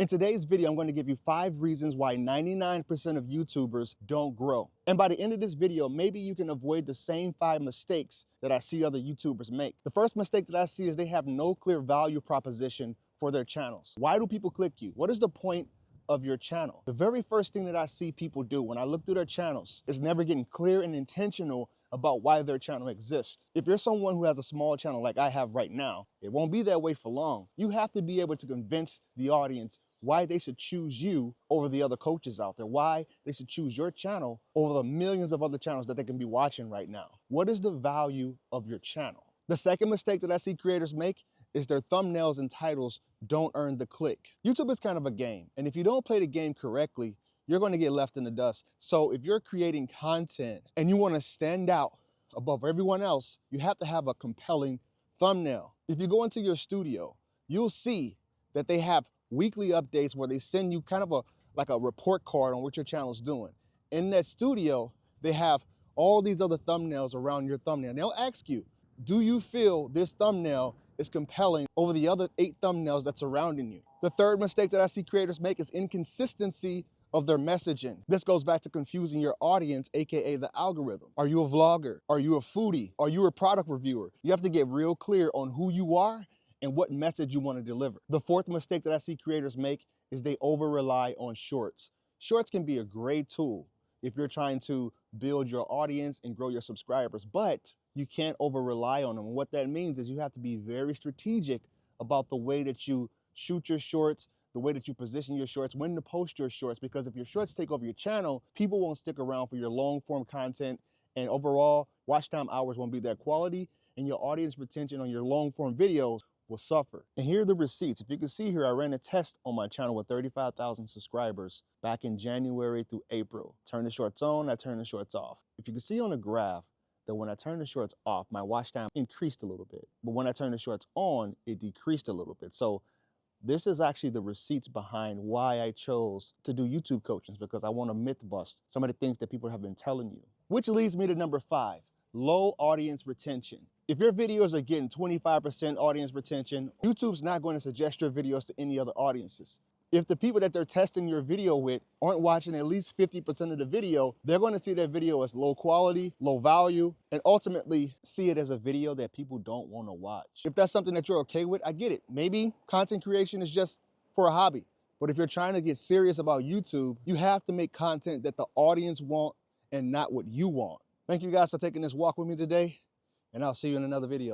In today's video, I'm going to give you 5 reasons why 99% of YouTubers don't grow. And by the end of this video, maybe you can avoid the same 5 mistakes that I see other YouTubers make. The first mistake that I see is they have no clear value proposition for their channels. Why do people click you? What is the point of your channel? The very first thing that I see people do when I look through their channels is never getting clear and intentional about why their channel exists. If you're someone who has a small channel like I have right now, it won't be that way for long. You have to be able to convince the audience why they should choose you over the other coaches out there, why they should choose your channel over the millions of other channels that they can be watching right now. What is the value of your channel? The second mistake that I see creators make is their thumbnails and titles don't earn the click. YouTube is kind of a game, and if you don't play the game correctly, you're going to get left in the dust. So if you're creating content and you want to stand out above everyone else, you have to have a compelling thumbnail. If you go into your studio, you'll see that they have weekly updates where they send you kind of like a report card on what your channel's doing. In that studio, they have all these other thumbnails around your thumbnail. They'll ask you, do you feel this thumbnail is compelling over the other 8 thumbnails that's surrounding you? The third mistake that I see creators make is inconsistency of their messaging. This goes back to confusing your audience, AKA the algorithm. Are you a vlogger? Are you a foodie? Are you a product reviewer? You have to get real clear on who you are and what message you want to deliver. The fourth mistake that I see creators make is they over-rely on shorts. Shorts can be a great tool if you're trying to build your audience and grow your subscribers, but you can't over-rely on them. And what that means is you have to be very strategic about the way that you shoot your shorts, the way that you position your shorts, when to post your shorts, because if your shorts take over your channel, people won't stick around for your long form content, and overall watch time hours won't be that quality, and your audience retention on your long form videos will suffer. And here are the receipts. If you can see here, I ran a test on my channel with 35,000 subscribers back in January through April. Turn the shorts on, I turn the shorts off. If you can see on the graph that when I turned the shorts off, my watch time increased a little bit, but when I turned the shorts on, it decreased a little bit. So this is actually the receipts behind why I chose to do YouTube coachings, because I want to myth bust some of the things that people have been telling you. Which leads me to number 5, low audience retention. If your videos are getting 25% audience retention, YouTube's not going to suggest your videos to any other audiences. If the people that they're testing your video with aren't watching at least 50% of the video, they're going to see that video as low quality, low value, and ultimately see it as a video that people don't want to watch. If that's something that you're okay with, I get it. Maybe content creation is just for a hobby. But if you're trying to get serious about YouTube, you have to make content that the audience want and not what you want. Thank you guys for taking this walk with me today, and I'll see you in another video.